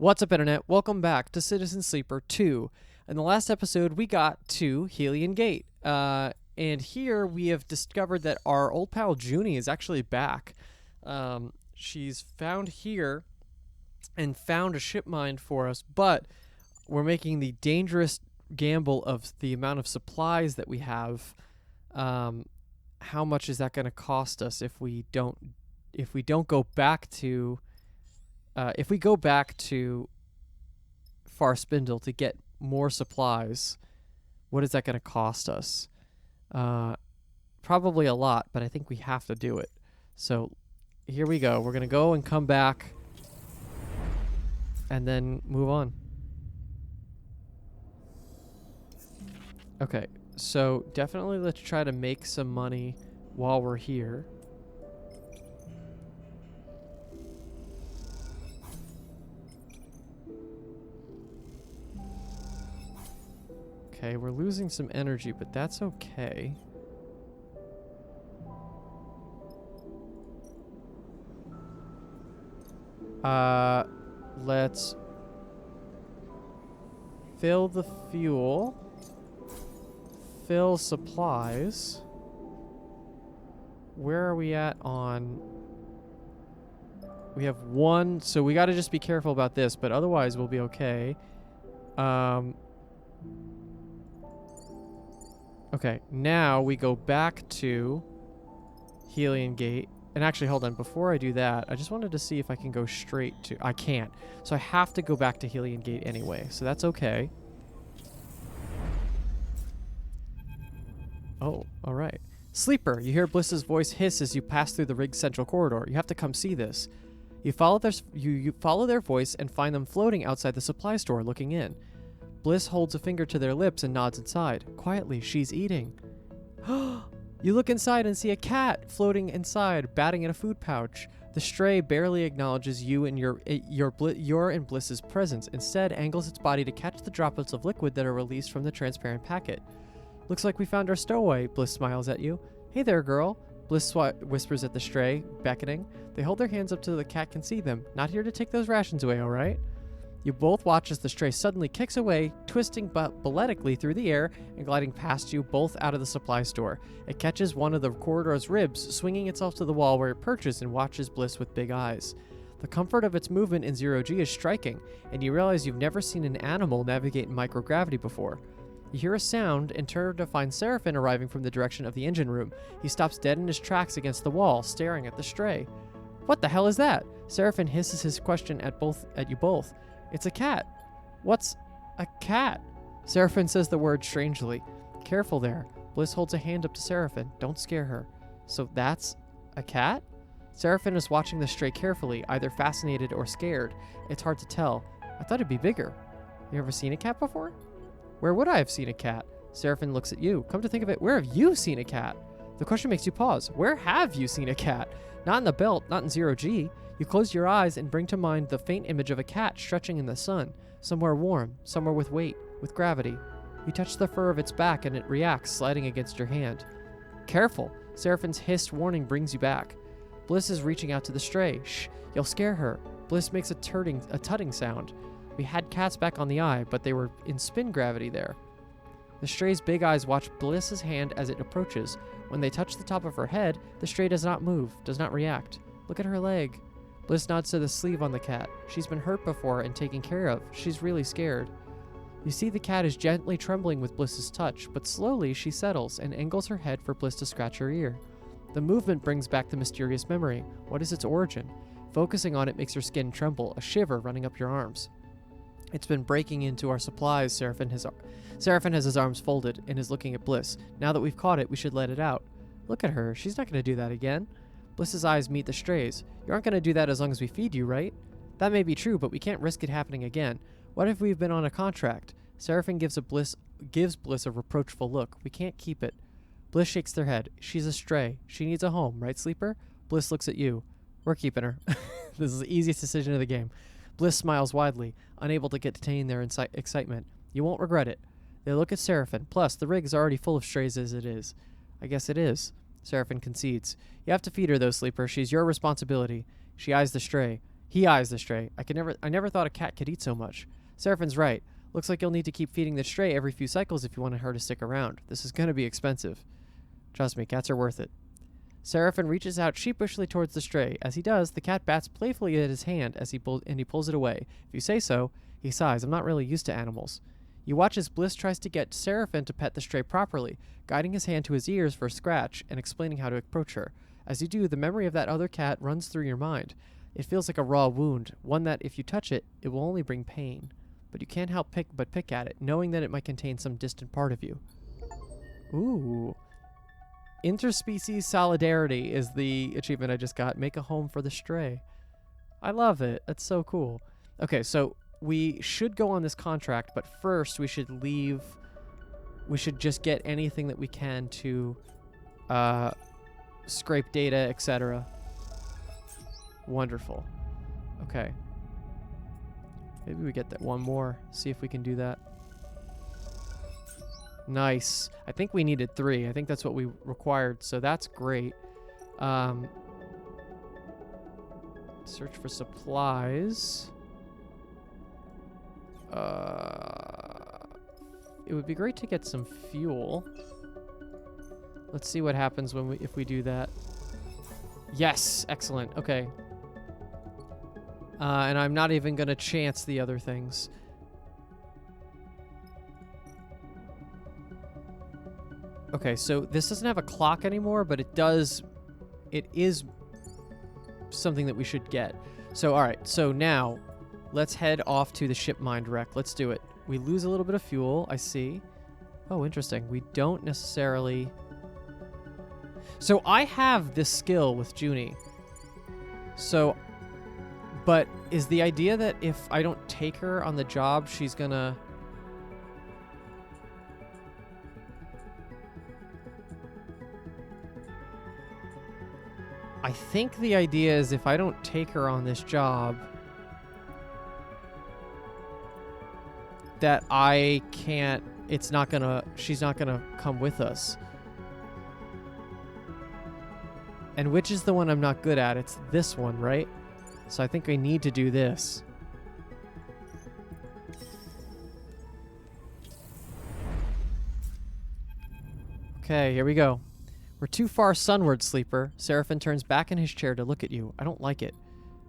What's up, Internet? Welcome back to Citizen Sleeper 2. In the last episode, we got to Helion Gate. And here we have discovered that our old pal Junie is actually back. She's found here and found a ship mine for us, but we're making the dangerous gamble of the amount of supplies that we have. How much is that going to cost us if we don't go back to if we go back to Far Spindle to get more supplies? What is that going to cost us? Probably a lot, but I think we have to do it. So here we go. We're going to go and come back and then move on. Okay, so definitely let's try to make some money while we're here. Okay, we're losing some energy, but that's okay. Let's fill the fuel. Fill supplies. Where are we at on... We have one, so we gotta just be careful about this, but otherwise we'll be okay. Okay, now we go back to Helion Gate. And actually, hold on, before I do that, I just wanted to see if I can go straight to... I can't. So I have to go back to Helion Gate anyway, so that's okay. Oh, alright. Sleeper, you hear Bliss's voice hiss as you pass through the rig's central corridor. You have to come see this. You follow their voice and find them floating outside the supply store looking in. Bliss holds a finger to their lips and nods inside. Quietly, she's eating. You look inside and see a cat floating inside, batting in a food pouch. The stray barely acknowledges you and your and Bliss's presence. Instead, angles its body to catch the droplets of liquid that are released from the transparent packet. Looks like we found our stowaway, Bliss smiles at you. Hey there, girl. Bliss whispers at the stray, beckoning. They hold their hands up so the cat can see them. Not here to take those rations away, alright? You both watch as the stray suddenly kicks away, twisting balletically through the air and gliding past you both out of the supply store. It catches one of the corridor's ribs, swinging itself to the wall where it perches and watches Bliss with big eyes. The comfort of its movement in zero-G is striking, and you realize you've never seen an animal navigate in microgravity before. You hear a sound and turn to find Seraphim arriving from the direction of the engine room. He stops dead in his tracks against the wall, staring at the stray. What the hell is that? Seraphim hisses his question at you both. It's a cat. What's a cat? Seraphim says the word strangely. Careful there. Bliss holds a hand up to Seraphim. Don't scare her. So that's a cat? Seraphim is watching the stray carefully, either fascinated or scared. It's hard to tell. I thought it'd be bigger. You ever seen a cat before? Where would I have seen a cat? Seraphim looks at you. Come to think of it, where have you seen a cat? The question makes you pause. Where have you seen a cat? Not in the belt, not in zero-G. You close your eyes and bring to mind the faint image of a cat stretching in the sun, somewhere warm, somewhere with weight, with gravity. You touch the fur of its back and it reacts, sliding against your hand. Careful! Seraphim's hissed warning brings you back. Bliss is reaching out to the stray. Shh, you'll scare her. Bliss makes a tutting sound. We had cats back on the eye, but they were in spin gravity there. The stray's big eyes watch Bliss's hand as it approaches. When they touch the top of her head, the stray does not move, does not react. Look at her leg. Bliss nods to the sleeve on the cat. She's been hurt before and taken care of. She's really scared. You see the cat is gently trembling with Bliss's touch, but slowly she settles and angles her head for Bliss to scratch her ear. The movement brings back the mysterious memory. What is its origin? Focusing on it makes your skin tremble, a shiver running up your arms. It's been breaking into our supplies, Seraphim has his arms folded and is looking at Bliss. Now that we've caught it, we should let it out. Look at her. She's not going to do that again. Bliss's eyes meet the stray's. You aren't going to do that as long as we feed you, right? That may be true, but we can't risk it happening again. What if we've been on a contract? Seraphim gives Bliss a reproachful look. We can't keep it. Bliss shakes their head. She's a stray. She needs a home, right, Sleeper? Bliss looks at you. We're keeping her. This is the easiest decision of the game. Bliss smiles widely, unable to contain their excitement. You won't regret it. They look at Seraphim. Plus, the rig is already full of strays as it is. I guess it is. Seraphim concedes. You have to feed her, though, Sleeper. She's your responsibility. She eyes the stray. He eyes the stray. I never thought a cat could eat so much. Seraphin's right. Looks like you'll need to keep feeding the stray every few cycles if you want her to stick around. This is gonna be expensive. Trust me, cats are worth it. Seraphin reaches out sheepishly towards the stray. As he does, the cat bats playfully at his hand as he pulls it away. If you say so, he sighs. I'm not really used to animals. You watch as Bliss tries to get Seraphin to pet the stray properly, guiding his hand to his ears for a scratch and explaining how to approach her. As you do, the memory of that other cat runs through your mind. It feels like a raw wound, one that if you touch it, it will only bring pain. But you can't help but pick at it, knowing that it might contain some distant part of you. Ooh. Interspecies solidarity is the achievement I just got. Make a home for the stray. I love it. That's so cool. Okay, so we should go on this contract, but first we should leave. We should just get anything that we can to scrape data, etc. Wonderful. Okay. Maybe we get that one more. See if we can do that. Nice. I think we needed 3. I think that's what we required, so that's great. Search for supplies. It would be great to get some fuel. Let's see what happens if we do that. Yes, excellent. Okay. And I'm not even gonna chance the other things. Okay, so this doesn't have a clock anymore, but it is something that we should get. So, all right, so now let's head off to the ship mined wreck. Let's do it. We lose a little bit of fuel, I see. Oh, interesting. We don't necessarily... So I have this skill with Junie. So, but is the idea that if I don't take her on the job, she's gonna... I think the idea is if I don't take her on this job, that I can't, she's not gonna come with us. And which is the one I'm not good at? It's this one, right? So I think we need to do this. Okay, here we go. We're too far sunward, Sleeper. Seraphin turns back in his chair to look at you. I don't like it.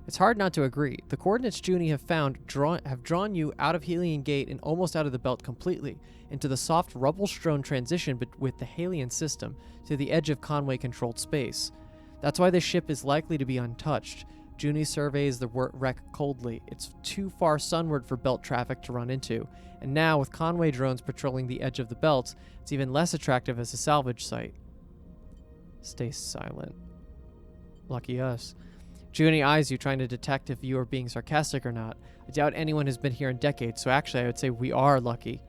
It's hard not to agree. The coordinates Junie have found have drawn you out of Halion Gate and almost out of the belt completely, into the soft rubble-strewn transition with the Halion system to the edge of Conway-controlled space. That's why the ship is likely to be untouched. Junie surveys the wreck coldly. It's too far sunward for belt traffic to run into, and now with Conway drones patrolling the edge of the belt, it's even less attractive as a salvage site. Stay silent. Lucky us. Junie eyes you, trying to detect if you are being sarcastic or not. I doubt anyone has been here in decades, so actually I would say we are lucky.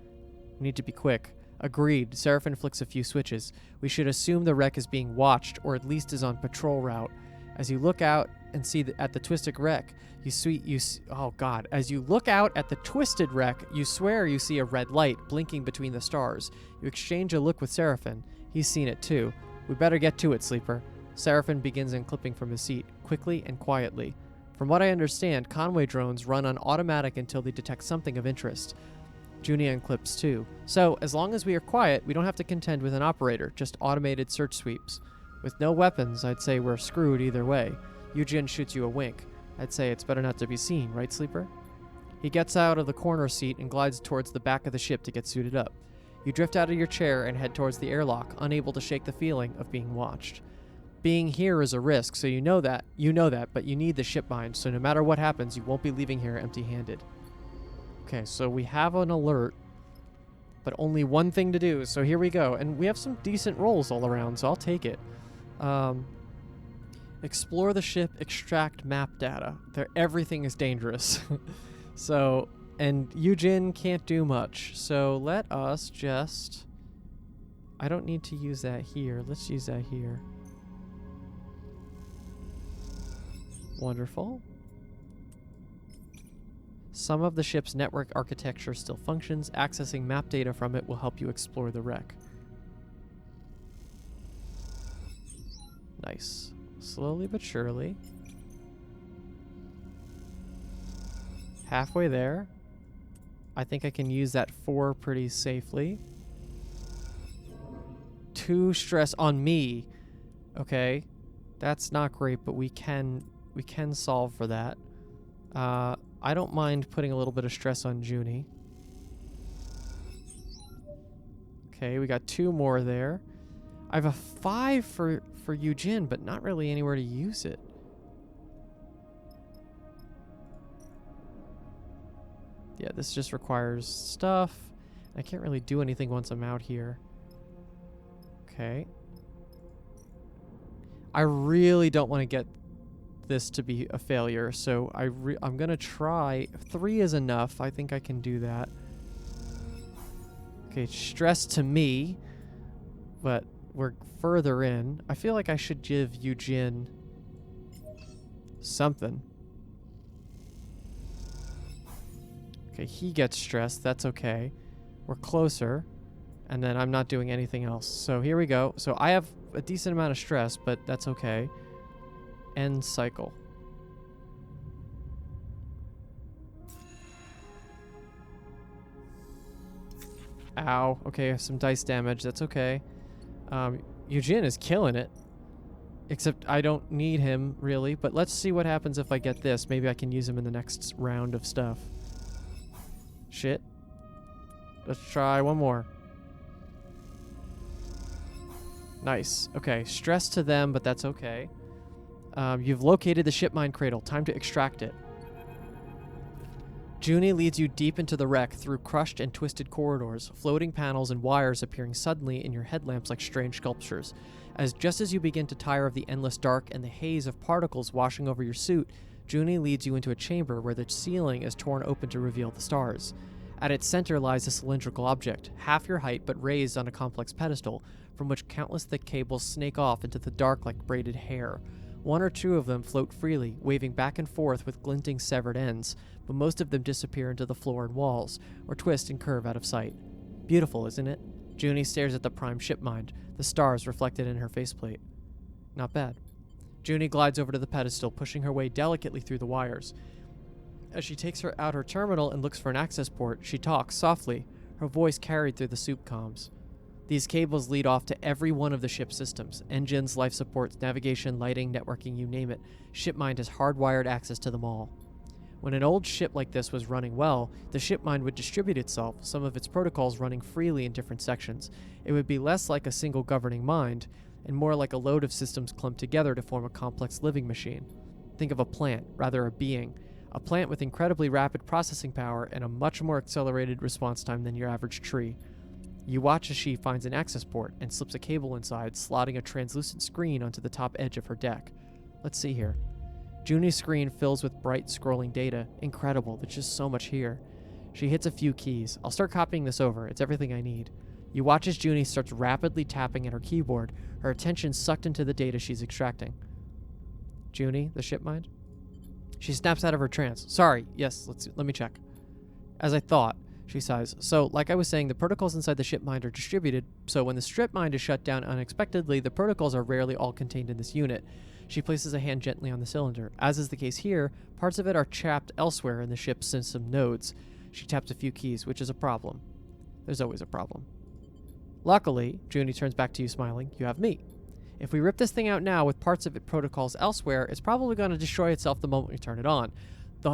We need to be quick. Agreed. Seraphin flicks a few switches. We should assume the wreck is being watched, or at least is on patrol route. As you look out and see at the twisted wreck, As you look out at the twisted wreck, you swear you see a red light blinking between the stars. You exchange a look with Seraphin. He's seen it too. We better get to it, Sleeper. Seraphin begins unclipping from his seat, quickly and quietly. From what I understand, Conway drones run on automatic until they detect something of interest. Junie unclips too. So, as long as we are quiet, we don't have to contend with an operator, just automated search sweeps. With no weapons, I'd say we're screwed either way. Eugene shoots you a wink. I'd say it's better not to be seen, right, Sleeper? He gets out of the corner seat and glides towards the back of the ship to get suited up. You drift out of your chair and head towards the airlock, unable to shake the feeling of being watched. Being here is a risk, so you know that, but you need the ship mined, so no matter what happens, you won't be leaving here empty-handed. Okay, so we have an alert, but only one thing to do, so here we go. And we have some decent rolls all around, so I'll take it. Explore the ship, extract map data. Everything is dangerous. So, and Eugene can't do much, so let us just... I don't need to use that here. Let's use that here. Wonderful. Some of the ship's network architecture still functions. Accessing map data from it will help you explore the wreck. Nice. Slowly but surely. halfway there. I think I can use that 4 pretty safely. 2 stress on me. Okay. That's not great, but we can solve for that. I don't mind putting a little bit of stress on Junie. Okay, we got 2 more there. I have a 5 for Eugene, but not really anywhere to use it. Yeah, this just requires stuff. I can't really do anything once I'm out here. Okay. I really don't want to get this to be a failure, so I'm gonna try. 3 is enough. I think I can do that. Okay, stress to me, but we're further in. I feel like I should give Eugene something. Okay, he gets stressed. That's okay. We're closer. And then I'm not doing anything else. So here we go. So I have a decent amount of stress, but that's okay. End cycle. Ow. Okay, I have some dice damage. That's okay. Eugene is killing it. Except I don't need him, really. But let's see what happens if I get this. Maybe I can use him in the next round of stuff. Shit. Let's try one more. Nice. Okay, stress to them, but that's okay. You've located the ship mine cradle. Time to extract it. Junie leads you deep into the wreck through crushed and twisted corridors, floating panels and wires appearing suddenly in your headlamps like strange sculptures. Just as you begin to tire of the endless dark and the haze of particles washing over your suit, Junie leads you into a chamber where the ceiling is torn open to reveal the stars. At its center lies a cylindrical object, half your height but raised on a complex pedestal, from which countless thick cables snake off into the dark like braided hair. 1 or 2 of them float freely, waving back and forth with glinting severed ends, but most of them disappear into the floor and walls, or twist and curve out of sight. Beautiful, isn't it? Junie stares at the prime ship mind, the stars reflected in her faceplate. Not bad. Junie glides over to the pedestal, pushing her way delicately through the wires. As she takes her out her terminal and looks for an access port, she talks softly, her voice carried through the soup comms. These cables lead off to every one of the ship's systems. Engines, life supports, navigation, lighting, networking, you name it. Shipmind has hardwired access to them all. When an old ship like this was running well, the shipmind would distribute itself, some of its protocols running freely in different sections. It would be less like a single governing mind, and more like a load of systems clumped together to form a complex living machine. Think of a plant, rather a being. A plant with incredibly rapid processing power and a much more accelerated response time than your average tree. You watch as she finds an access port and slips a cable inside, slotting a translucent screen onto the top edge of her deck. Let's see here. Junie's screen fills with bright scrolling data. Incredible, there's just so much here. She hits a few keys. I'll start copying this over. It's everything I need. You watch as Junie starts rapidly tapping at her keyboard, her attention sucked into the data she's extracting. Junie, the ship mind? She snaps out of her trance. Sorry, yes, let me check. As I thought. She sighs. So, like I was saying, the protocols inside the ship mind are distributed, so when the strip mind is shut down unexpectedly, the protocols are rarely all contained in this unit. She places a hand gently on the cylinder. As is the case here, parts of it are trapped elsewhere in the ship's system nodes. She taps a few keys, which is a problem. There's always a problem. Luckily, Junie turns back to you smiling, you have me. If we rip this thing out now with parts of it protocols elsewhere, it's probably going to destroy itself the moment we turn it on. Though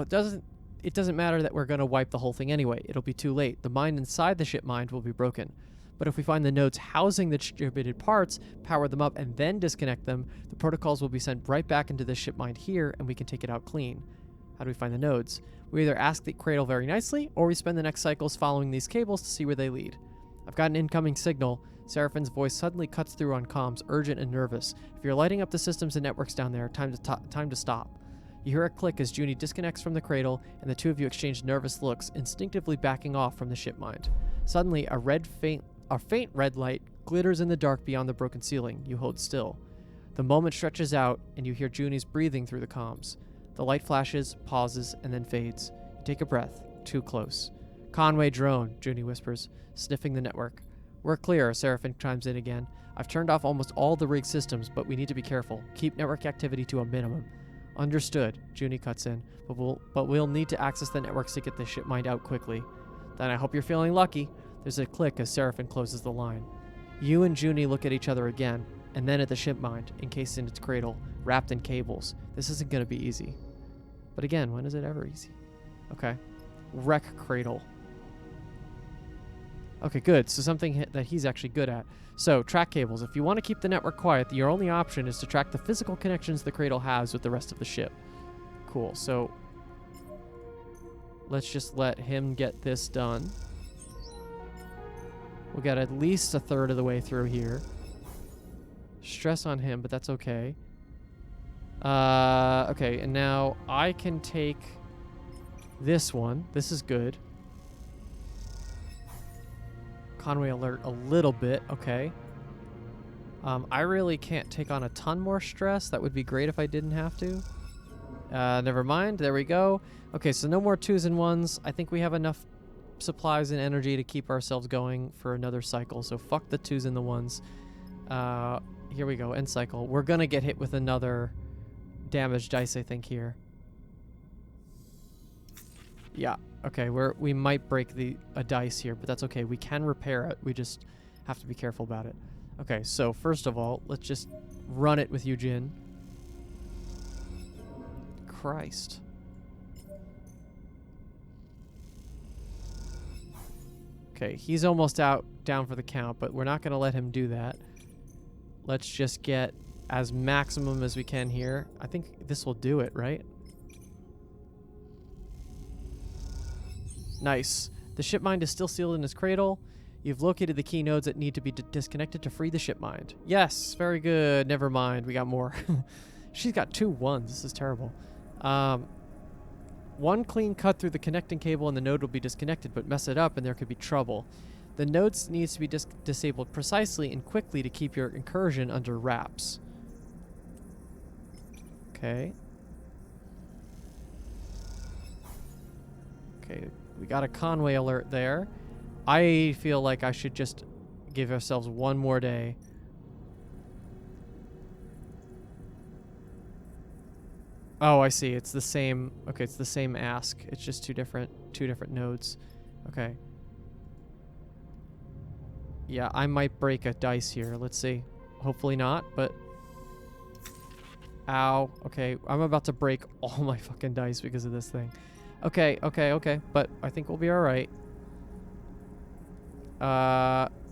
it doesn't matter that we're going to wipe the whole thing anyway. It'll be too late. The mind inside the ship mind will be broken. But if we find the nodes housing the distributed parts, power them up, and then disconnect them, the protocols will be sent right back into the ship mind here, and we can take it out clean. How do we find the nodes? We either ask the cradle very nicely, or we spend the next cycles following these cables to see where they lead. I've got an incoming signal. Seraphine's voice suddenly cuts through on comms, urgent and nervous. If you're lighting up the systems and networks down there, time to stop. You hear a click as Junie disconnects from the cradle, and the two of you exchange nervous looks, instinctively backing off from the ship mind. Suddenly, a faint red light glitters in the dark beyond the broken ceiling. You hold still. The moment stretches out, and you hear Junie's breathing through the comms. The light flashes, pauses, and then fades. You take a breath. Too close. Conway drone, Junie whispers, sniffing the network. We're clear, Seraphine chimes in again. I've turned off almost all the rig systems, but we need to be careful. Keep network activity to a minimum. Understood. Junie cuts in. But we'll need to access the networks to get the ship mind out quickly. Then I hope you're feeling lucky. There's a click as Seraphim closes the line. You and Junie look at each other again, and then at the ship mind, encased in its cradle, wrapped in cables. This isn't going to be easy. But again, when is it ever easy? Okay. Wreck cradle. Okay, good. So something that he's actually good at. So, track cables. If you want to keep the network quiet, your only option is to track the physical connections the cradle has with the rest of the ship. Cool. So, let's just let him get this done. We'll get at least a third of the way through here. Stress on him, but that's okay. Okay, and now I can take this one. This is good. Conway alert a little bit. Okay. I really can't take on a ton more stress. That would be great if I didn't have to. Never mind. There we go. Okay, so no more 2s and 1s. I think we have enough supplies and energy to keep ourselves going for another cycle. So fuck the 2s and the 1s. Here we go. End cycle. We're going to get hit with another damage dice, I think, here. Yeah. Okay, we might break a dice here, but that's okay. We can repair it. We just have to be careful about it. Okay, so first of all, let's just run it with Eugene. Christ. Okay, he's almost down for the count, but we're not going to let him do that. Let's just get as maximum as we can here. I think this will do it, right? Nice. The ship mind is still sealed in its cradle. You've located the key nodes that need to be disconnected to free the ship mind. Yes, very good. Never mind. We got more. She's got 2 1s. This is terrible. One clean cut through the connecting cable and the node will be disconnected, but mess it up and there could be trouble. The nodes needs to be disabled precisely and quickly to keep your incursion under wraps. Okay. Okay, we got a Conway alert there. I feel like I should just give ourselves one more day. Oh, I see. It's the same. Okay, it's the same ask. It's just two different nodes. Okay. Yeah, I might break a dice here. Let's see. Hopefully not, but... Ow. Okay, I'm about to break all my fucking dice because of this thing. Okay. But I think we'll be alright.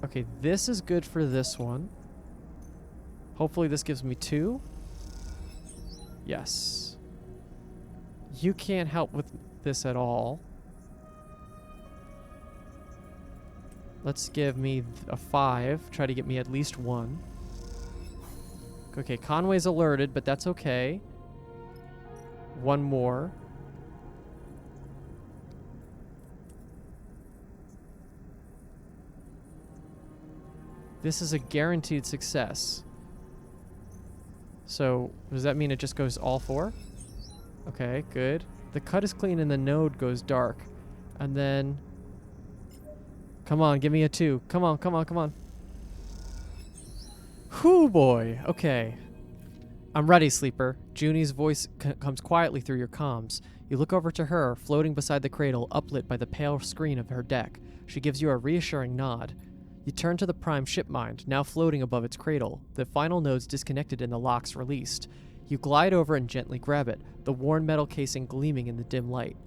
Okay, this is good for this one. Hopefully this gives me 2. Yes. You can't help with this at all. Let's give me a 5. Try to get me at least 1. Okay, Conway's alerted, but that's okay. 1 more. This is a guaranteed success. So, does that mean it just goes all 4? Okay, good. The cut is clean and the node goes dark. And then... Come on, give me a 2. Come on. Whew, boy. Okay. I'm ready, Sleeper. Junie's voice comes quietly through your comms. You look over to her, floating beside the cradle, uplit by the pale screen of her deck. She gives you a reassuring nod. You turn to the prime ship mind, now floating above its cradle, the final nodes disconnected and the locks released. You glide over and gently grab it, the worn metal casing gleaming in the dim light.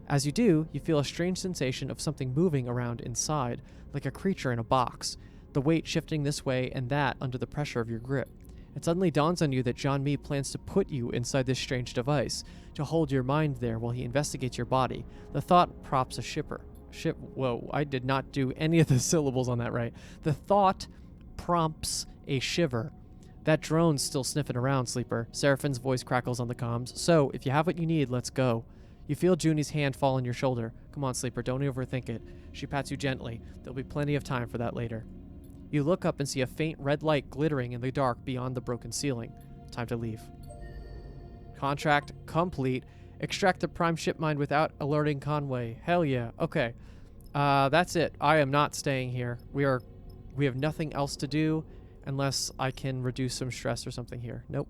As you do, you feel a strange sensation of something moving around inside, like a creature in a box, the weight shifting this way and that under the pressure of your grip. It suddenly dawns on you that Jean-Mi plans to put you inside this strange device, to hold your mind there while he investigates your body. The thought prompts a shipper. Whoa, I did not do any of the syllables on that right. The thought prompts a shiver. That drone's still sniffing around, Sleeper. Seraphine's voice crackles on the comms. So, if you have what you need, let's go. You feel Junie's hand fall on your shoulder. Come on, Sleeper, don't overthink it. She pats you gently. There'll be plenty of time for that later. You look up and see a faint red light glittering in the dark beyond the broken ceiling. Time to leave. Contract complete. Extract the prime ship mind without alerting Conway. Hell yeah. Okay. That's it. I am not staying here. We have nothing else to do unless I can reduce some stress or something here. Nope.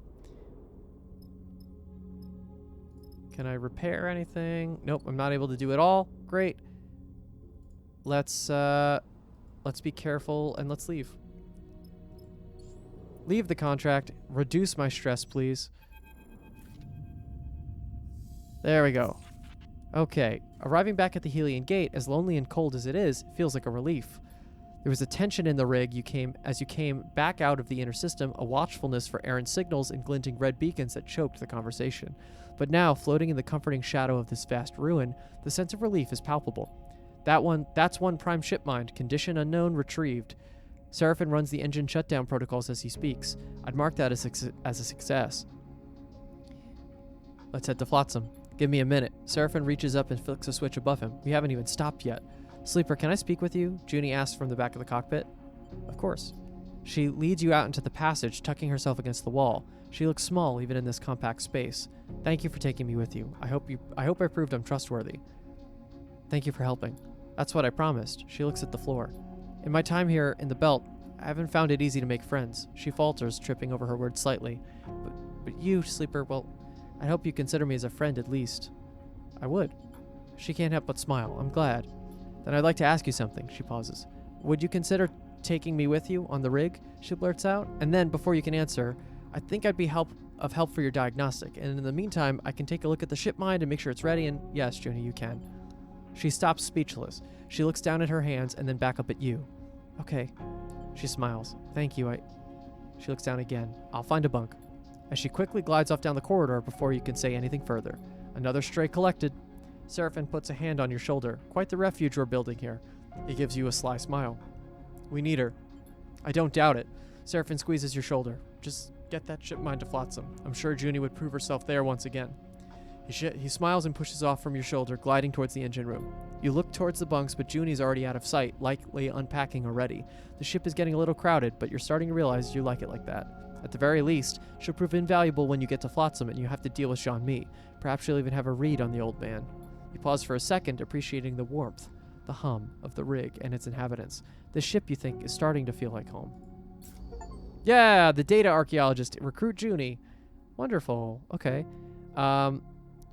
Can I repair anything? Nope, I'm not able to do it all. Great. Let's be careful and let's leave. Leave the contract. Reduce my stress, please. There we go. Okay, arriving back at the Helian Gate, as lonely and cold as it is, feels like a relief. There was a tension in the rig as you came back out of the inner system, a watchfulness for errant signals and glinting red beacons that choked the conversation. But now, floating in the comforting shadow of this vast ruin, the sense of relief is palpable. That's one prime ship mind, condition unknown, retrieved. Seraphin runs the engine shutdown protocols as he speaks. I'd mark that as a success. Let's head to Flotsam. Give me a minute. Seraphin reaches up and flicks a switch above him. We haven't even stopped yet. Sleeper, can I speak with you? Junie asks from the back of the cockpit. Of course. She leads you out into the passage, tucking herself against the wall. She looks small, even in this compact space. Thank you for taking me with you. I hope I proved I'm trustworthy. Thank you for helping. That's what I promised. She looks at the floor. In my time here in the belt, I haven't found it easy to make friends. She falters, tripping over her words slightly. But you, Sleeper, well, I hope you consider me as a friend at least. I would. She can't help but smile. I'm glad. Then I'd like to ask you something. She pauses. Would you consider taking me with you on the rig? She blurts out. And then, before you can answer, I think I'd be of help for your diagnostic. And in the meantime, I can take a look at the ship mind and make sure it's ready. And yes, Junie, you can. She stops speechless. She looks down at her hands and then back up at you. Okay. She smiles. Thank you. She looks down again. I'll find a bunk. As she quickly glides off down the corridor before you can say anything further. Another stray collected. Seraphin puts a hand on your shoulder. Quite the refuge we're building here. He gives you a sly smile. We need her. I don't doubt it. Seraphin squeezes your shoulder. Just get that ship mind to Flotsam. I'm sure Junie would prove herself there once again. He smiles and pushes off from your shoulder, gliding towards the engine room. You look towards the bunks, but Junie's already out of sight, likely unpacking already. The ship is getting a little crowded, but you're starting to realize you like it like that. At the very least, she'll prove invaluable when you get to Flotsam and you have to deal with Jean-Mi. Perhaps she'll even have a read on the old man. You pause for a second, appreciating the warmth, the hum of the rig and its inhabitants. The ship, you think, is starting to feel like home. Yeah, the data archaeologist. Recruit Junie. Wonderful. Okay.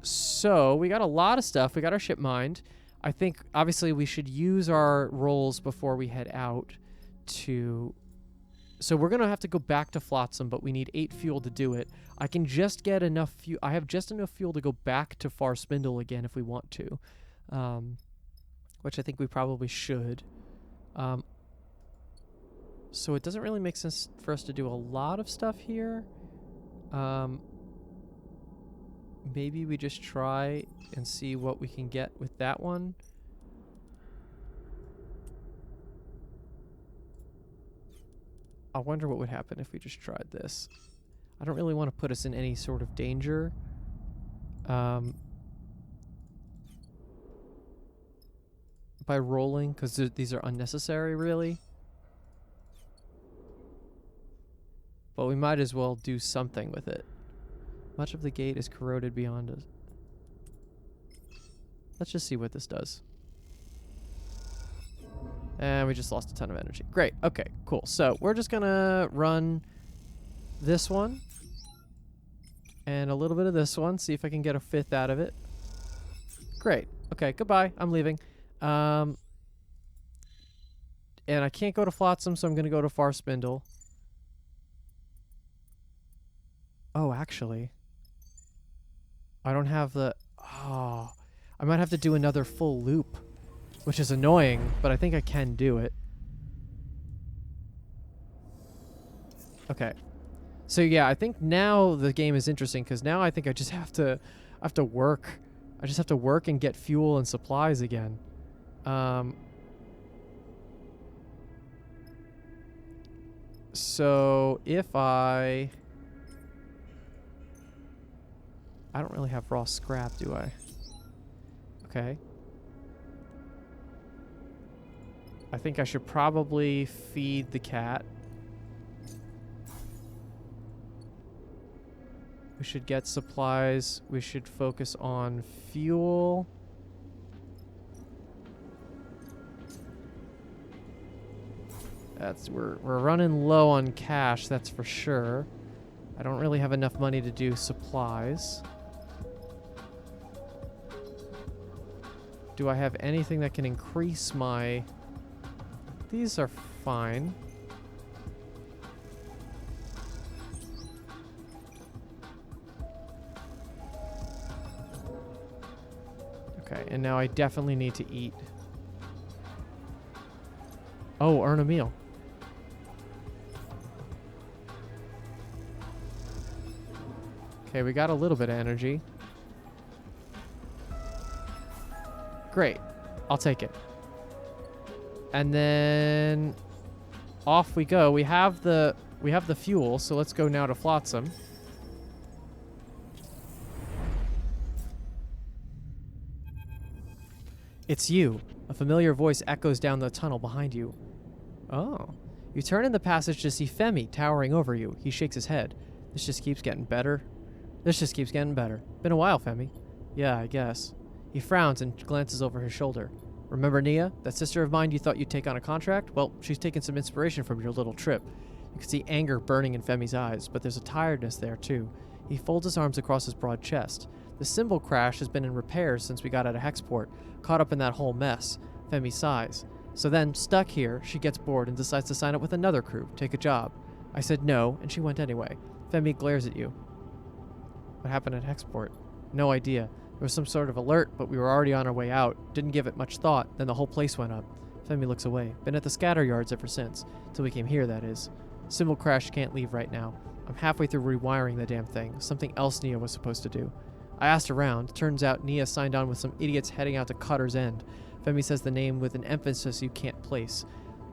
So we got a lot of stuff. We got our ship mind. I think, obviously, we should use our rolls before we head out to... So we're going to have to go back to Flotsam, but we need 8 fuel to do it. I can just get enough fuel. I have just enough fuel to go back to Far Spindle again if we want to, which I think we probably should. So it doesn't really make sense for us to do a lot of stuff here. Maybe we just try and see what we can get with that one. I wonder what would happen if we just tried this. I don't really want to put us in any sort of danger. By rolling, because these are unnecessary, really. But we might as well do something with it. Much of the gate is corroded beyond us. Let's just see what this does. And we just lost a ton of energy. Great. Okay, cool. So we're just going to run this one. And a little bit of this one. See if I can get a 5th out of it. Great. Okay, goodbye. I'm leaving. And I can't go to Flotsam, so I'm going to go to Far Spindle. Oh, actually. I don't have the... Oh. I might have to do another full loop. Which is annoying, but I think I can do it. Okay. So yeah, I think now the game is interesting, because now I think I just have to work. I just have to work and get fuel and supplies again. So if I don't really have raw scrap, do I? Okay. I think I should probably feed the cat. We should get supplies. We should focus on fuel. We're running low on cash, that's for sure. I don't really have enough money to do supplies. Do I have anything that can increase my... These are fine. Okay, and now I definitely need to eat. Oh, earn a meal. Okay, we got a little bit of energy. Great. I'll take it. And then off we go. We have the fuel, so let's go now to Flotsam. It's you. A familiar voice echoes down the tunnel behind you. Oh. You turn in the passage to see Femi towering over you. He shakes his head. This just keeps getting better. This just keeps getting better. Been a while, Femi. Yeah, I guess. He frowns and glances over his shoulder. Remember Nia? That sister of mine you thought you'd take on a contract? Well, she's taken some inspiration from your little trip. You can see anger burning in Femi's eyes, but there's a tiredness there, too. He folds his arms across his broad chest. The cymbal crash has been in repairs since we got out of Hexport, caught up in that whole mess. Femi sighs. So then, stuck here, she gets bored and decides to sign up with another crew, take a job. I said no, and she went anyway. Femi glares at you. What happened at Hexport? No idea. There was some sort of alert, but we were already on our way out. Didn't give it much thought, then the whole place went up. Femi looks away. Been at the scatter yards ever since. Till we came here, that is. Cymbal crash can't leave right now. I'm halfway through rewiring the damn thing. Something else Nia was supposed to do. I asked around. Turns out Nia signed on with some idiots heading out to Cutter's End. Femi says the name with an emphasis you can't place.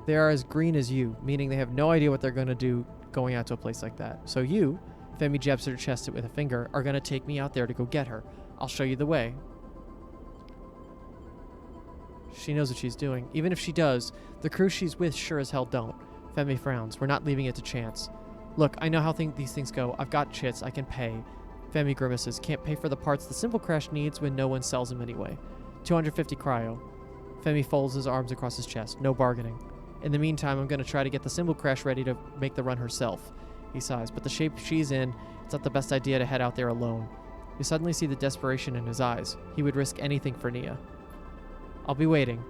They are as green as you, meaning they have no idea what they're going to do going out to a place like that. So you, Femi jabs her chest with a finger, are going to take me out there to go get her. I'll show you the way. She knows what she's doing. Even if she does, the crew she's with sure as hell don't. Femi frowns. We're not leaving it to chance. Look, I know how these things go. I've got chits. I can pay. Femi grimaces. Can't pay for the parts the cymbal crash needs when no one sells them anyway. 250 cryo. Femi folds his arms across his chest. No bargaining. In the meantime, I'm going to try to get the cymbal crash ready to make the run herself. He sighs. But the shape she's in, it's not the best idea to head out there alone. You suddenly see the desperation in his eyes. He would risk anything for Nia. I'll be waiting.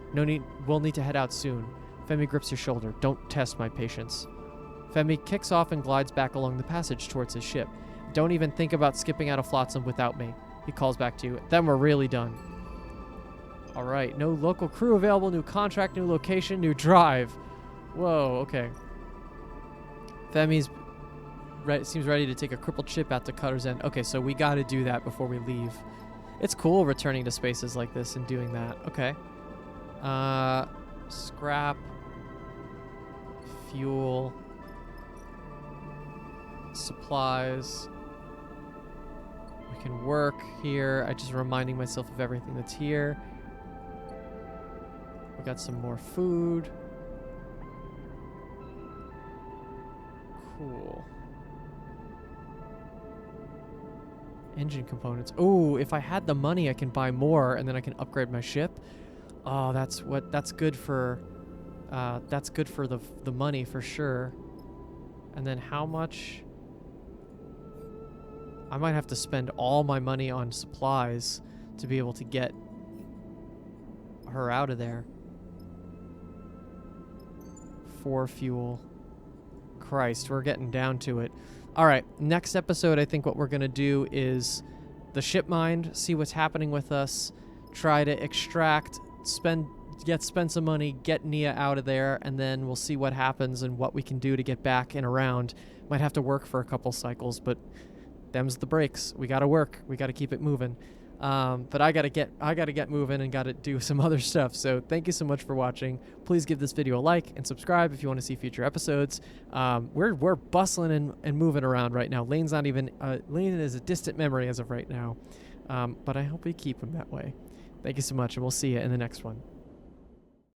We'll need to head out soon. Femi grips your shoulder. Don't test my patience. Femi kicks off and glides back along the passage towards his ship. Don't even think about skipping out of Flotsam without me. He calls back to you. Then we're really done. Alright, no local crew available, new contract, new location, new drive. Whoa, okay. Femi's seems ready to take a crippled ship out to Cutter's End. Okay, so we gotta do that before we leave. It's cool returning to spaces like this and doing that. Okay. Scrap. Fuel. Supplies. We can work here. I'm just reminding myself of everything that's here. We got some more food. Cool. Engine components. Oh, if I had the money, I can buy more, and then I can upgrade my ship. Oh, that's good for. That's good for the money for sure. And then how much? I might have to spend all my money on supplies to be able to get her out of there. 4 fuel. Christ, we're getting down to it. All right, next episode, I think what we're going to do is the ship mind, see what's happening with us, try to extract, spend some money, get Nia out of there, and then we'll see what happens and what we can do to get back and around. Might have to work for a couple cycles, but them's the breaks. We got to work. We got to keep it moving. But I gotta get moving and gotta do some other stuff. So thank you so much for watching. Please give this video a like and subscribe if you want to see future episodes. We're bustling and moving around right now. Lane's not even Lane is a distant memory as of right now. But I hope we keep him that way. Thank you so much, and we'll see you in the next one.